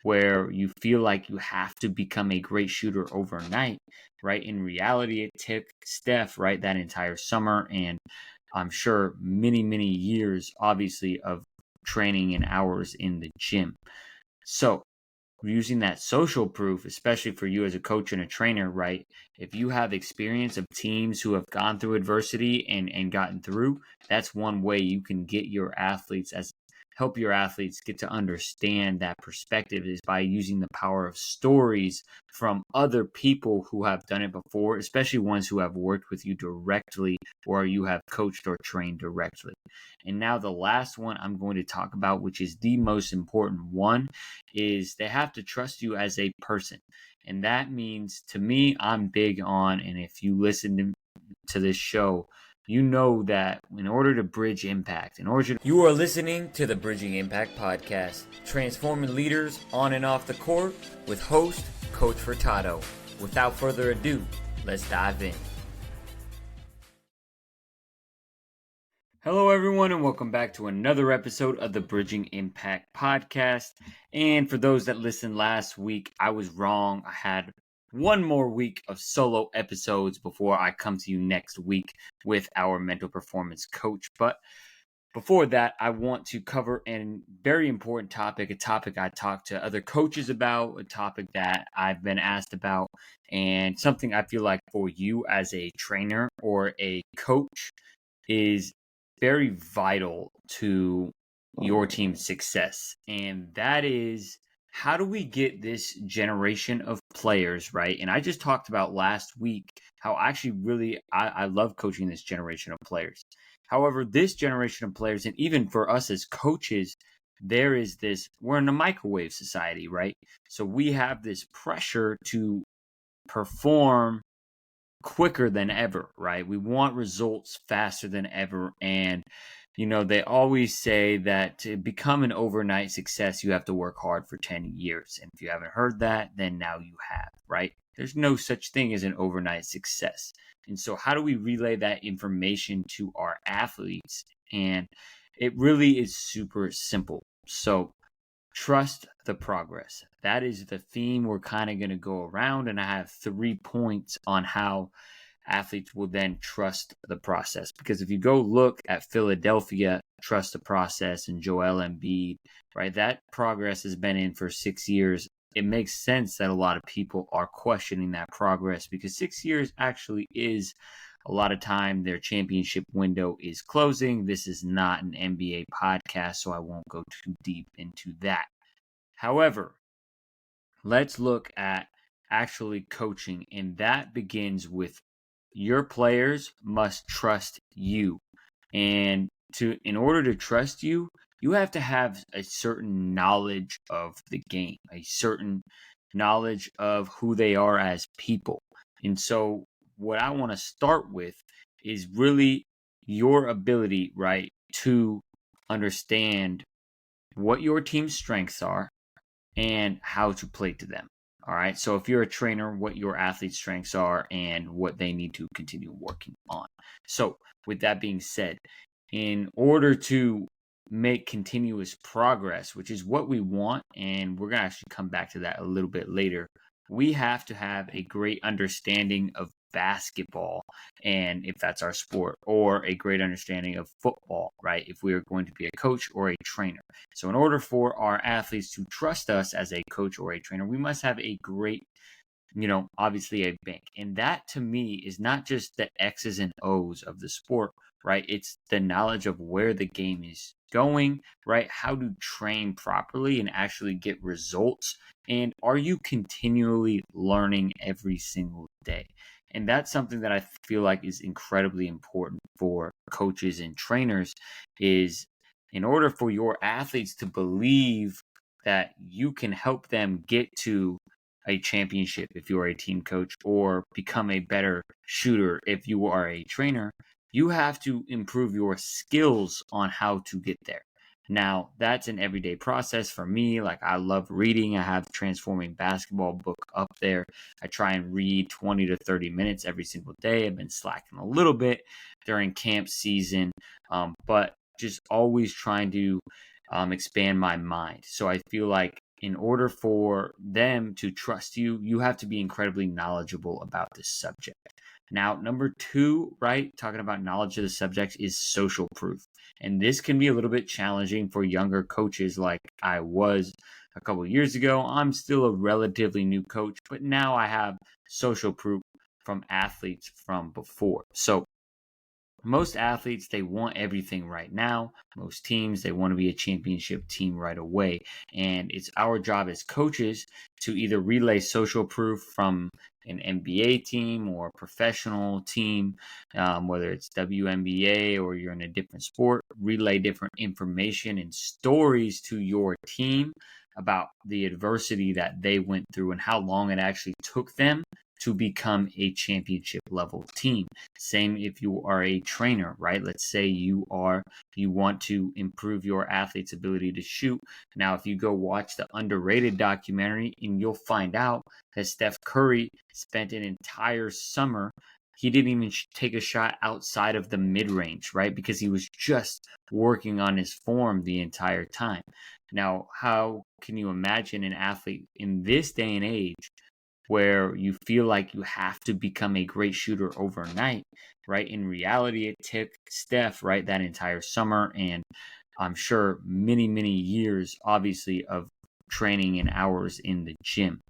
where you feel like you have to become a great shooter overnight, right? In reality, it took Steph, right, that entire summer, and I'm sure many, many years, obviously, of training and hours in the gym. So using that social proof, especially for you as a coach and a trainer, right? If you have experience of teams who have gone through adversity and gotten through, that's one way you can get your athletes help your athletes get to understand that perspective is by using the power of stories from other people who have done it before, especially ones who have worked with you directly or you have coached or trained directly. And now the last one I'm going to talk about, which is the most important one, is they have to trust you as a person. And that means, to me, I'm big on, and if you listen to this show, you know that in order to bridge impact, you are listening to the Bridging Impact podcast, transforming leaders on and off the court with host Coach Furtado. Without further ado, let's dive in. Hello, everyone, and welcome back to another episode of the Bridging Impact podcast. And for those that listened last week, I was wrong. I had one more week of solo episodes before I come to you next week with our mental performance coach. But before that, I want to cover a very important topic, a topic I talked to other coaches about, a topic that I've been asked about, and something I feel like for you as a trainer or a coach is very vital to your team's success. And that is, how do we get this generation of players, right? And I just talked about last week how actually I love coaching this generation of players. However, this generation of players, and even for us as coaches, we're in a microwave society, right? So we have this pressure to perform quicker than ever, right? We want results faster than ever. And, they always say that to become an overnight success, you have to work hard for 10 years. And if you haven't heard that, then now you have, right? There's no such thing as an overnight success. And so how do we relay that information to our athletes? And it really is super simple. So trust the progress. That is the theme we're kind of going to go around. And I have 3 points on how athletes will then trust the process. Because if you go look at Philadelphia, trust the process, and Joel Embiid, right? That progress has been in for 6 years. It makes sense that a lot of people are questioning that progress because 6 years actually is a lot of time. Their championship window is closing. This is not an NBA podcast, so I won't go too deep into that. However, let's look at actually coaching, and that begins with your players must trust you. And in order to trust you, you have to have a certain knowledge of the game, a certain knowledge of who they are as people. And so what I want to start with is really your ability, right, to understand what your team's strengths are and how to play to them. All right. So if you're a trainer, what your athlete's strengths are and what they need to continue working on. So with that being said, in order to make continuous progress, which is what we want, and we're going to actually come back to that a little bit later, we have to have a great understanding of basketball, and if that's our sport, or a great understanding of football, right? If we are going to be a coach or a trainer. So in order for our athletes to trust us as a coach or a trainer, we must have a great, obviously a bank. And that to me is not just the X's and O's of the sport, right? It's the knowledge of where the game is going, right? How to train properly and actually get results. And are you continually learning every single day? And that's something that I feel like is incredibly important for coaches and trainers, is in order for your athletes to believe that you can help them get to a championship if you are a team coach, or become a better shooter if you are a trainer, you have to improve your skills on how to get there. Now, that's an everyday process for me. Like, I love reading. I have the Transforming Basketball book up there. I try and read 20 to 30 minutes every single day. I've been slacking a little bit during camp season, but just always trying to expand my mind. So I feel like in order for them to trust you, you have to be incredibly knowledgeable about this subject. Now, number 2, right, talking about knowledge of the subject is social proof. And this can be a little bit challenging for younger coaches like I was a couple of years ago. I'm still a relatively new coach, but now I have social proof from athletes from before. So most athletes, they want everything right now. Most teams, they want to be a championship team right away. And it's our job as coaches to either relay social proof from an NBA team or a professional team, whether it's WNBA or you're in a different sport, relay different information and stories to your team about the adversity that they went through and how long it actually took them to become a championship level team. Same if you are a trainer, right? Let's say you want to improve your athlete's ability to shoot. Now, if you go watch the Underrated documentary, and you'll find out that Steph Curry spent an entire summer, he didn't even take a shot outside of the mid-range, right? Because he was just working on his form the entire time. Now, how can you imagine an athlete in this day and age where you feel like you have to become a great shooter overnight, right? In reality, it took Steph, right, that entire summer, and I'm sure many, many years, obviously, of training and hours in the gym.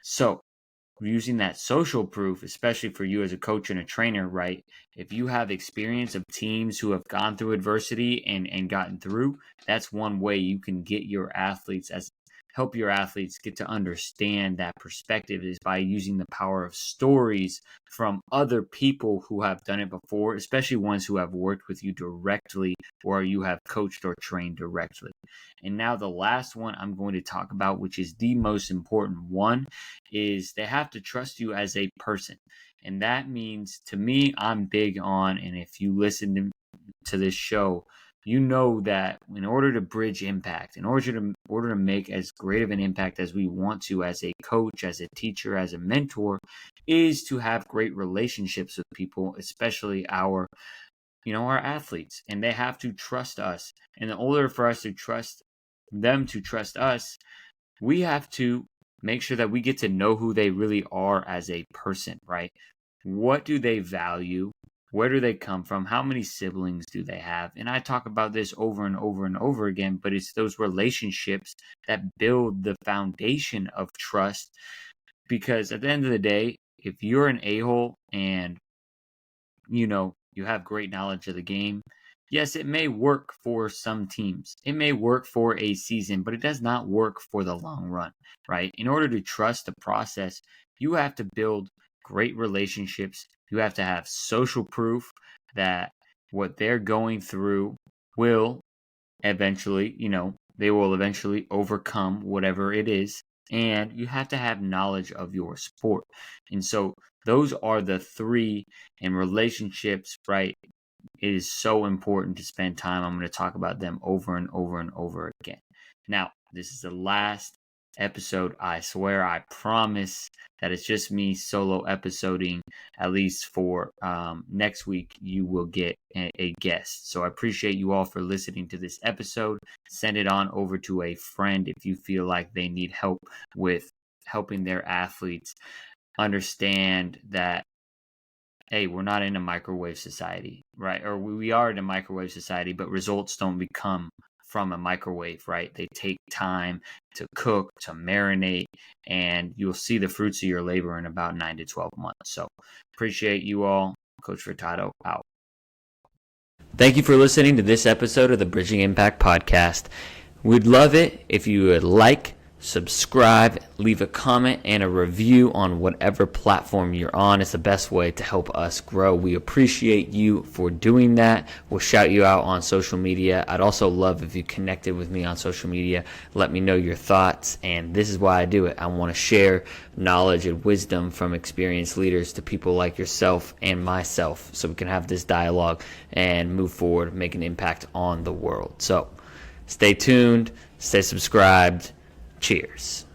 So using that social proof, especially for you as a coach and a trainer, right? If you have experience of teams who have gone through adversity and gotten through, that's one way you can get your athletes help your athletes get to understand that perspective, is by using the power of stories from other people who have done it before, especially ones who have worked with you directly or you have coached or trained directly. And now the last one I'm going to talk about, which is the most important one, is they have to trust you as a person. And that means, to me, I'm big on, and if you listen to this show, you know that in order to bridge impact, in order to make as great of an impact as we want to as a coach, as a teacher, as a mentor, is to have great relationships with people, especially our athletes. And they have to trust us. And in order for us to trust them to trust us, we have to make sure that we get to know who they really are as a person, right? What do they value? Where do they come from? How many siblings do they have? And I talk about this over and over and over again, but it's those relationships that build the foundation of trust. Because at the end of the day, if you're an a-hole and you have great knowledge of the game, yes, it may work for some teams. It may work for a season, but it does not work for the long run, right? In order to trust the process, you have to build great relationships. You have to have social proof that what they're going through will eventually, they will eventually overcome whatever it is. And you have to have knowledge of your sport. And so those are the 3, and relationships, right? It is so important to spend time. I'm going to talk about them over and over and over again. Now, this is the last episode. I swear, I promise that it's just me solo episoding. At least for next week, you will get a guest. So I appreciate you all for listening to this episode. Send it on over to a friend if you feel like they need help with helping their athletes understand that, hey, we're not in a microwave society, right? Or we are in a microwave society, but results don't come from a microwave, right? They take time to cook, to marinate, and you'll see the fruits of your labor in about 9 to 12 months. So appreciate you all. Coach Furtado out. Thank you for listening to this episode of the Bridging Impact Podcast. We'd love it if you would like, subscribe, leave a comment and a review on whatever platform you're on. It's the best way to help us grow. We appreciate you for doing that. We'll shout you out on social media. I'd also love if you connected with me on social media. Let me know your thoughts. And this is why I do it. I want to share knowledge and wisdom from experienced leaders to people like yourself and myself, so we can have this dialogue and move forward, make an impact on the world. So stay tuned, stay subscribed. Cheers.